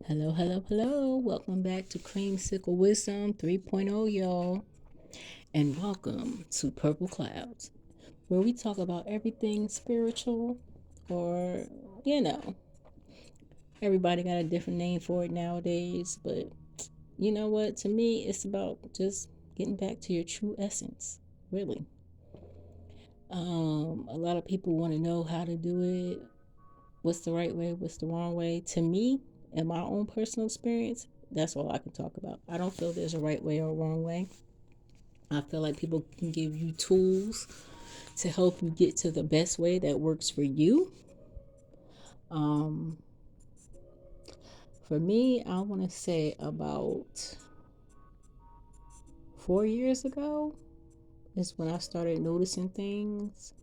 Hello, hello, hello. Welcome back to Creamsicle Wisdom 3.0, y'all. And welcome to Purple Clouds, where we talk about everything spiritual or, you know, everybody got a different name for it nowadays. But you know what? To me, it's about just getting back to your true essence, really. A lot of people want to know how to do it. What's the right way? What's the wrong way? To me, in my own personal experience, that's all I can talk about. I don't feel there's a right way or a wrong way. I feel like people can give you tools to help you get to the best way that works for you. Um, for me, I want to say about 4 years ago is when I started noticing things.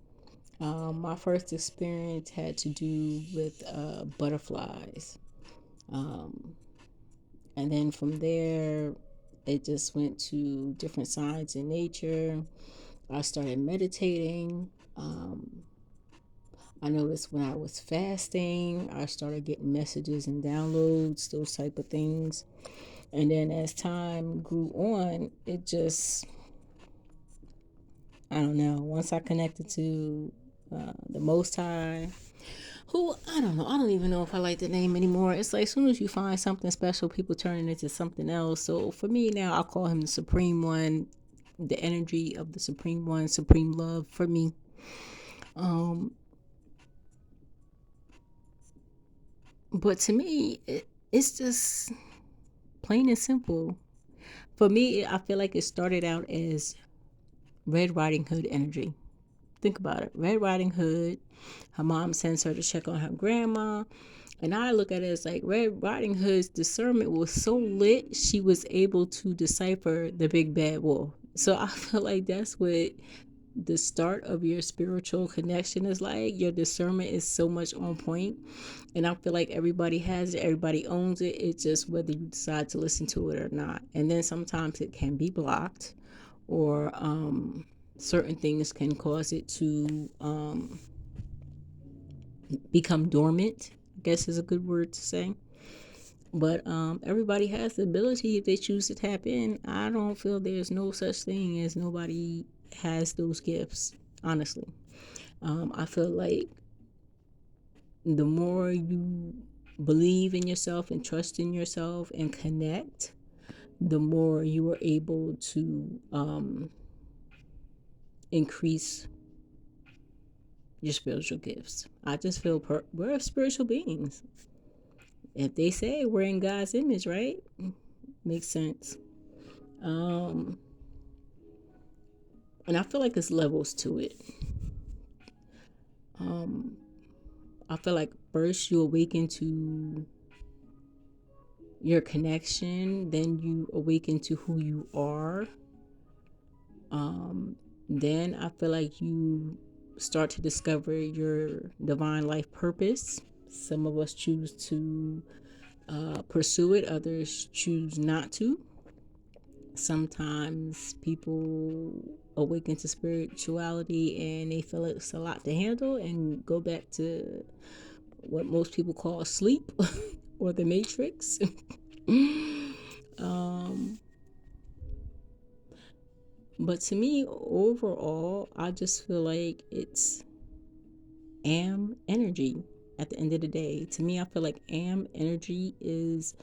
My first experience had to do with butterflies. Um, and then from there, it just went to different signs in nature. I started meditating. I noticed when I was fasting, I started getting messages and downloads, those type of things. And then as time grew on, it just, I don't know, once I connected to the Most High, who, I don't know, I don't even know if I like the name anymore. It's like as soon as you find something special, people turn it into something else. So for me now, I call him the Supreme One, the energy of the Supreme One, Supreme Love for me. Um, but to me, it's just plain and simple. For me, I feel like it started out as Red Riding Hood energy. Think about it. Red Riding Hood, her mom sends her to check on her grandma. And I look at it as like Red Riding Hood's discernment was so lit, she was able to decipher the big bad wolf. So I feel like that's what the start of your spiritual connection is like. Your discernment is so much on point, and I feel like everybody has it, everybody owns it. It's just whether you decide to listen to it or not. And then sometimes it can be blocked, or certain things can cause it to become dormant, I guess is a good word to say. But everybody has the ability if they choose to tap in. I don't feel there's no such thing as nobody has those gifts, honestly. I feel like the more you believe in yourself and trust in yourself and connect, the more you are able to increase your spiritual gifts. I just feel we're spiritual beings. If they say we're in God's image, right? Makes sense. Um, and I feel like there's levels to it. Um, I feel like first you awaken to your connection, then you awaken to who you are. Then I feel like you start to discover your divine life purpose. Some of us choose to pursue it, others choose not to. Sometimes people awaken to spirituality and they feel it's a lot to handle and go back to what most people call sleep or the matrix. um, but to me, overall, I just feel like it's am energy at the end of the day. To me, I feel like am energy is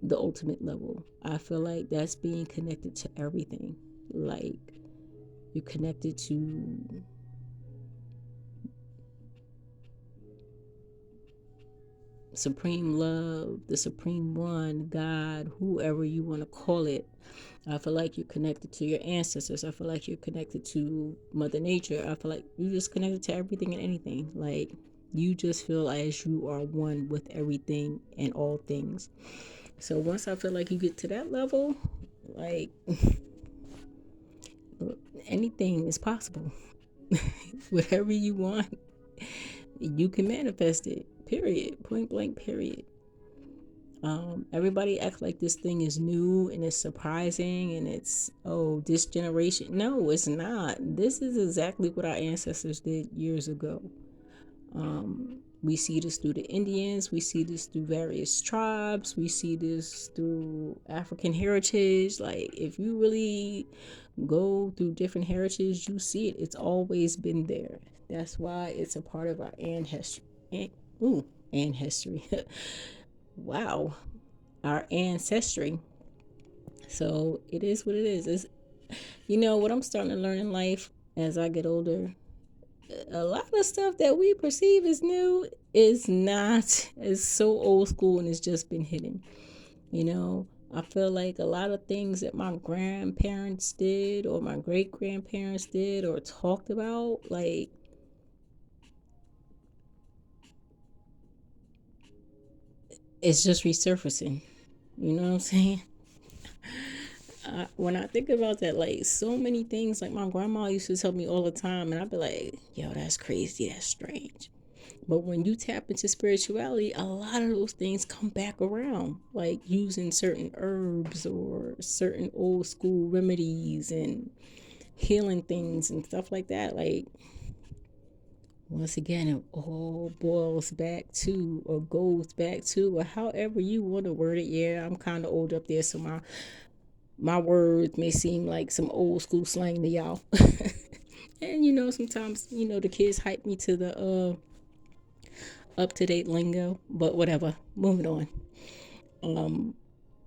the ultimate level. I feel like that's being connected to everything. Like you're connected to supreme love, the supreme one, God, whoever you want to call it. I feel like you're connected to your ancestors. I feel like you're connected to Mother Nature. I feel like you're just connected to everything and anything. Like you just feel as you are one with everything and all things. So once I feel like you get to that level, like anything is possible. Whatever you want, you can manifest it. Period. Point blank. Period. Everybody acts like this thing is new and it's surprising and it's, oh, this generation. No, it's not. This is exactly what our ancestors did years ago. We see this through the Indians, we see this through various tribes, we see this through African heritage. Like, if you really go through different heritage, you see it. It's always been there. That's why it's a part of our ancestry. Ancestry. Wow, our ancestry. So it is what it is. It's, what I'm starting to learn in life as I get older. A lot of stuff that we perceive as new is not. It's so old school and it's just been hidden. You know, I feel like a lot of things that my grandparents did or my great grandparents did or talked about, like, it's just resurfacing. You know what I'm saying? When I think about that, like, so many things, like, my grandma used to tell me all the time, and I'd be like, yo, that's crazy, that's strange. But when you tap into spirituality, a lot of those things come back around, like using certain herbs or certain old school remedies and healing things and stuff like that. Like, once again, it all boils back to or goes back to, or however you want to word it. Yeah, I'm kind of old up there, so my words may seem like some old school slang to y'all. And sometimes the kids hype me to the up to date lingo, but whatever. Moving on. Um,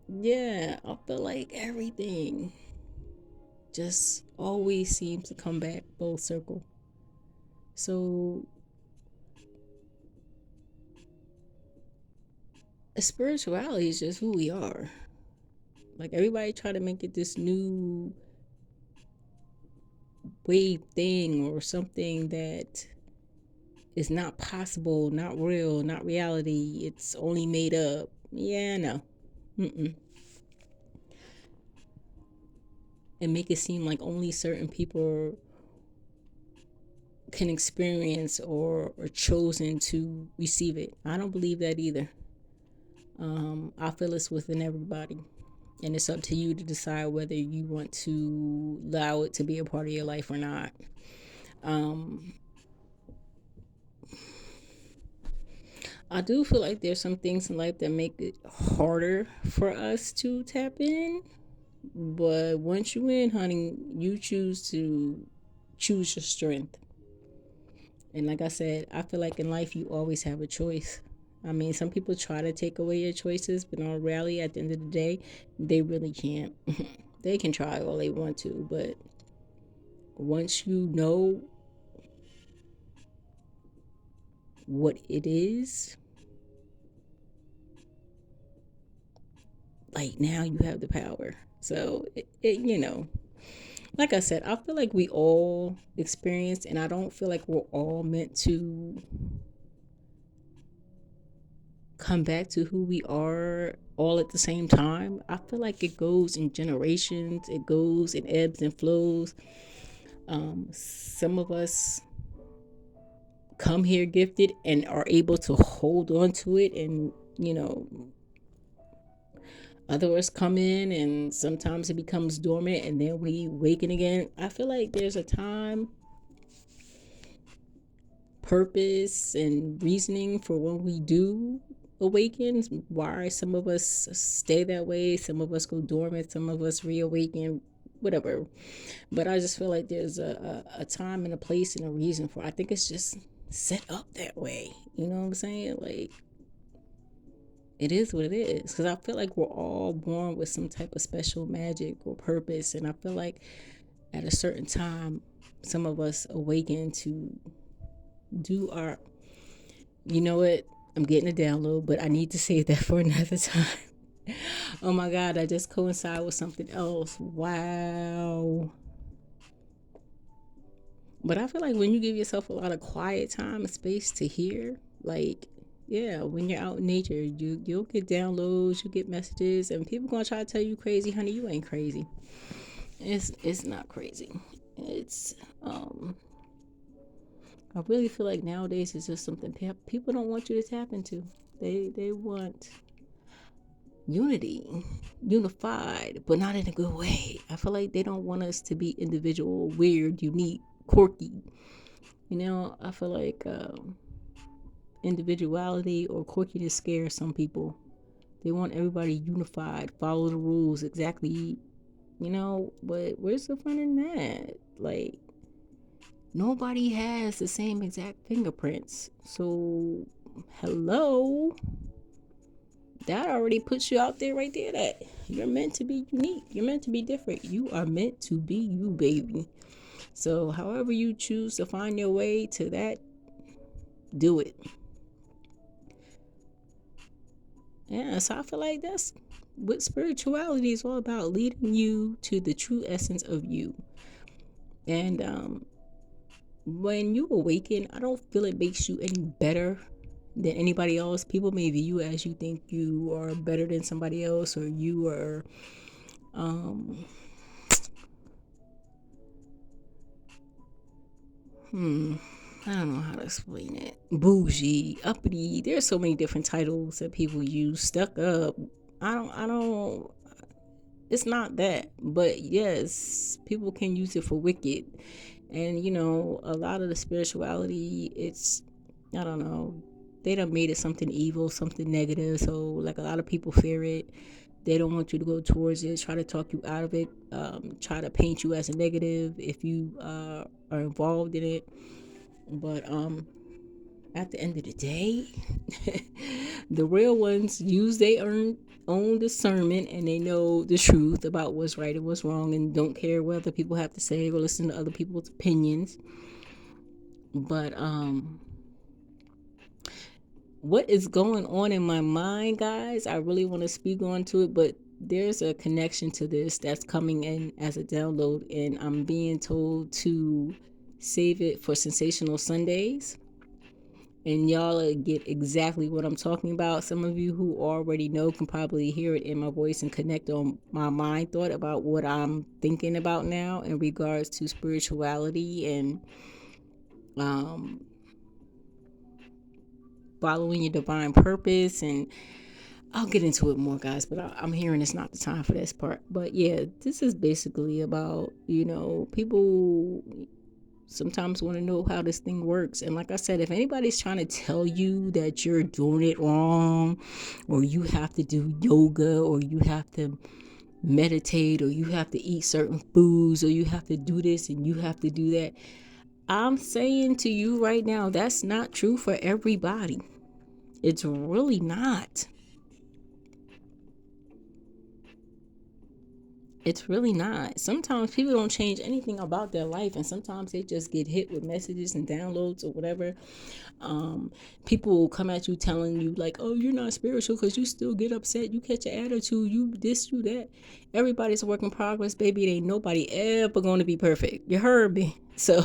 yeah, I feel like everything just always seems to come back full circle. So spirituality is just who we are. Like, everybody try to make it this new wave thing or something that is not possible, not real, not reality. It's only made up. Yeah, no. Mm-mm. And make it seem like only certain people can experience or are chosen to receive it. I don't believe that either. I feel it's within everybody. And it's up to you to decide whether you want to allow it to be a part of your life or not. I do feel like there's some things in life that make it harder for us to tap in. But once you in, honey, you choose your strength. And like I said, I feel like in life you always have a choice. I mean, some people try to take away your choices, but in reality, at the end of the day, they really can't. They can try all they want to, but once you know what it is, like, now you have the power. So, like I said, I feel like we all experience, and I don't feel like we're all meant to come back to who we are all at the same time. I feel like it goes in generations, it goes in ebbs and flows. Some of us come here gifted and are able to hold on to it, and others come in and sometimes it becomes dormant and then we awaken again. I feel like there's a time, purpose, and reasoning for when we do awaken. Why some of us stay that way, some of us go dormant, some of us reawaken, whatever. But I just feel like there's a time and a place and a reason for it. I think it's just set up that way. You know what I'm saying? Like, it is what it is. Because I feel like we're all born with some type of special magic or purpose. And I feel like at a certain time, some of us awaken to do our, you know what? I'm getting a download, but I need to save that for another time. Oh my God, I just coincide with something else. Wow. But I feel like when you give yourself a lot of quiet time and space to hear, like, yeah, when you're out in nature, you'll get downloads, you get messages, and people gonna try to tell you crazy, honey. You ain't crazy. It's not crazy. It's I really feel like nowadays it's just something people don't want you to tap into. They want unity, unified, but not in a good way. I feel like they don't want us to be individual, weird, unique, quirky. I feel like individuality or quirkiness scares some people. They want everybody unified, follow the rules exactly, but where's the fun in that? Like, nobody has the same exact fingerprints. So, hello, that already puts you out there right there that you're meant to be unique. You're meant to be different. You are meant to be you, baby. So, however you choose to find your way to that, do it. Yeah, so I feel like that's what spirituality is all about, leading you to the true essence of you. And when you awaken, I don't feel it makes you any better than anybody else. People may view you as you think you are better than somebody else, or you are I don't know how to explain it. Bougie, uppity. There's so many different titles that people use. Stuck up. I don't it's not that. But yes, people can use it for wicked. And a lot of the spirituality, it's, I don't know, they done made it something evil, something negative. So like a lot of people fear it. They don't want you to go towards it, try to talk you out of it, try to paint you as a negative if you are involved in it. But at the end of the day, the real ones use their own discernment, and they know the truth about what's right and what's wrong, and don't care what other people have to say or listen to other people's opinions. But what is going on in my mind, guys, I really want to speak on to it, but there's a connection to this that's coming in as a download, and I'm being told to save it for Sensational Sundays. And y'all get exactly what I'm talking about. Some of you who already know can probably hear it in my voice and connect on my mind thought about what I'm thinking about now in regards to spirituality and following your divine purpose. And I'll get into it more, guys, but I'm hearing it's not the time for this part. But yeah, this is basically about, people sometimes want to know how this thing works. And like I said, if anybody's trying to tell you that you're doing it wrong, or you have to do yoga, or you have to meditate, or you have to eat certain foods, or you have to do this and you have to do that, I'm saying to you right now, that's not true for everybody. It's really not. It's really not. Sometimes people don't change anything about their life, and sometimes they just get hit with messages and downloads or whatever. People will come at you telling you like, oh, you're not spiritual because you still get upset, you catch an attitude, you this, you that. Everybody's a work in progress, baby. It ain't nobody ever going to be perfect. You heard me? So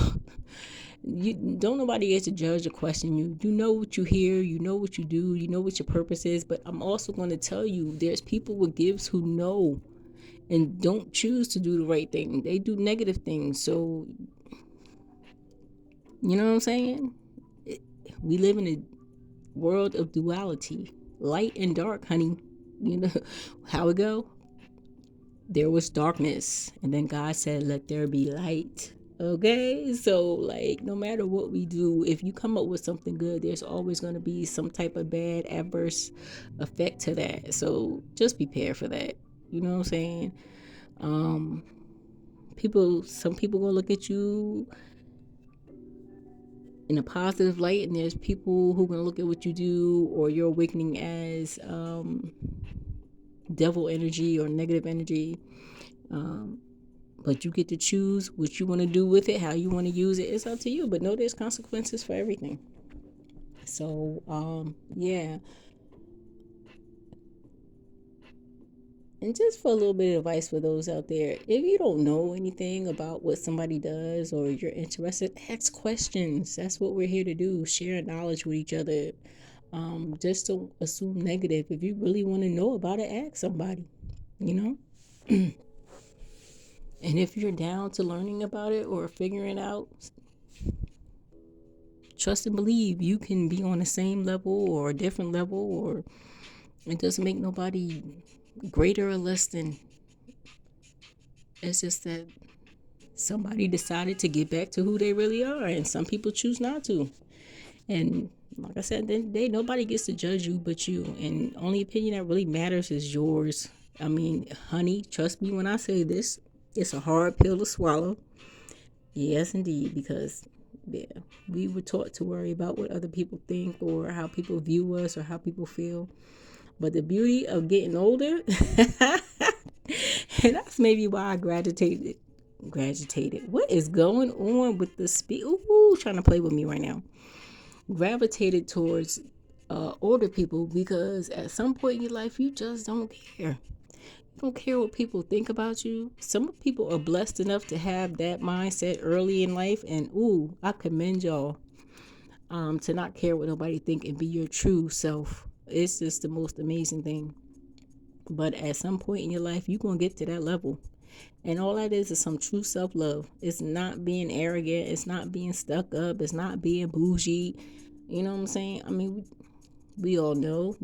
you don't nobody get to judge or question you. You know what you hear, you know what you do, you know what your purpose is. But I'm also going to tell you, there's people with gifts who know and don't choose to do the right thing. They do negative things. So, you know what I'm saying? We live in a world of duality, light and dark, honey. You know how it go? There was darkness, and then God said, let there be light. Okay, so like no matter what we do, if you come up with something good, there's always going to be some type of bad adverse effect to that. So just prepare for that. You know what I'm saying? Some people gonna look at you in a positive light, and there's people who gonna look at what you do or your awakening as devil energy or negative energy. But you get to choose what you want to do with it, how you want to use it. It's up to you, but know there's consequences for everything. So yeah. And just for a little bit of advice for those out there, if you don't know anything about what somebody does or you're interested, ask questions. That's what we're here to do, share knowledge with each other. Just don't assume negative. If you really want to know about it, ask somebody, you know? And if you're down to learning about it or figuring it out, trust and believe you can be on the same level or a different level, or it doesn't make nobody greater or less than. It's just that somebody decided to get back to who they really are, and some people choose not to. And Like I said, then they nobody gets to judge you but you, and only opinion that really matters is yours. I mean, honey, trust me when I say this. It's a hard pill to swallow. Yes, indeed, because yeah, we were taught to worry about what other people think or how people view us or how people feel. But the beauty of getting older, and that's maybe why I gravitated. What is going on with the speed? Ooh, trying to play with me right now. Gravitated towards older people because at some point in your life you just don't care. You don't care what people think about you. Some people are blessed enough to have that mindset early in life, and ooh, I commend y'all to not care what nobody think and be your true self. It's just the most amazing thing. But at some point in your life, you're going to get to that level. And all that is some true self love. It's not being arrogant. It's not being stuck up. It's not being bougie. You know what I'm saying? I mean, we all know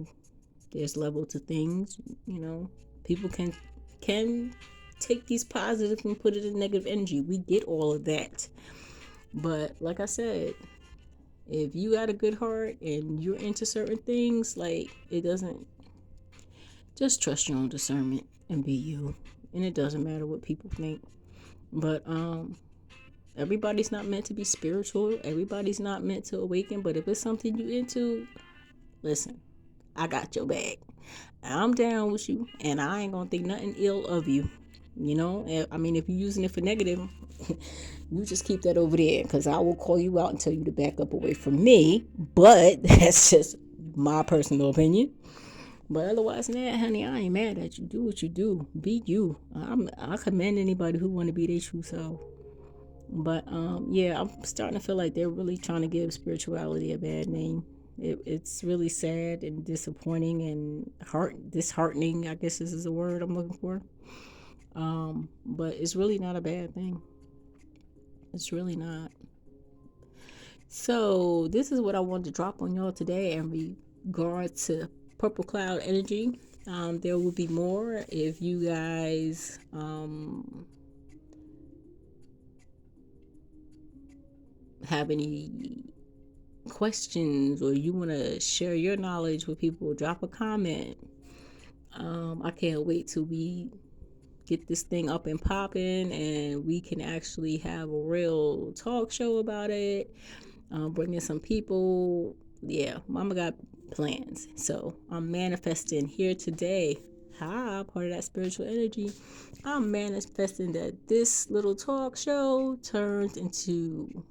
there's level to things. You know, people can take these positives and put it in negative energy. We get all of that. But like I said, if you got a good heart and you're into certain things, like it doesn't, just trust your own discernment and be you. And it doesn't matter what people think. But everybody's not meant to be spiritual. Everybody's not meant to awaken. But if it's something you into, listen, I got your back. I'm down with you, and I ain't gonna think nothing ill of you. You know, I mean, if you're using it for negative, you just keep that over there, because I will call you out and tell you to back up away from me. But that's just my personal opinion. But otherwise than that, honey, I ain't mad at you. Do what you do. Be you. I commend anybody who want to be their true self. But yeah, I'm starting to feel like they're really trying to give spirituality a bad name. It's really sad and disappointing and disheartening. I guess this is the word I'm looking for. But it's really not a bad thing. It's really not. So this is what I wanted to drop on y'all today in regard to purple cloud energy. There will be more if you guys have any questions or you want to share your knowledge with people. Drop a comment. I can't wait till we get this thing up and popping and we can actually have a real talk show about it. Bring in some people. Yeah, mama got plans. So I'm manifesting here today. Part of that spiritual energy. I'm manifesting that this little talk show turns into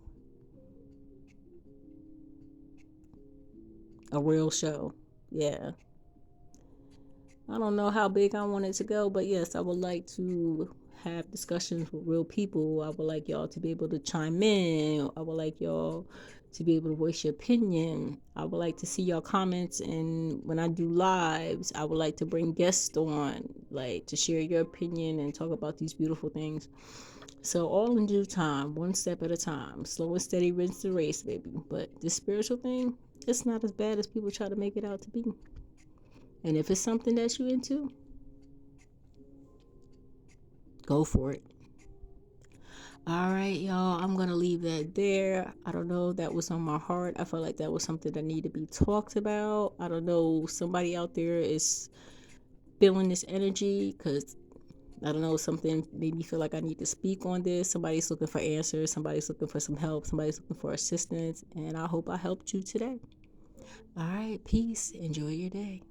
a real show. Yeah. I don't know how big I want it to go, but yes, I would like to have discussions with real people. I would like y'all to be able to chime in. I would like y'all to be able to voice your opinion. I would like to see y'all comments, and when I do lives, I would like to bring guests on, like to share your opinion and talk about these beautiful things. So all in due time, one step at a time. Slow and steady wins the race, baby. But this spiritual thing, it's not as bad as people try to make it out to be. And if it's something that you're into, go for it. All right, y'all, I'm going to leave that there. I don't know, that was on my heart. I felt like that was something that needed to be talked about. I don't know, somebody out there is feeling this energy because, I don't know, something made me feel like I need to speak on this. Somebody's looking for answers. Somebody's looking for some help. Somebody's looking for assistance. And I hope I helped you today. All right, peace. Enjoy your day.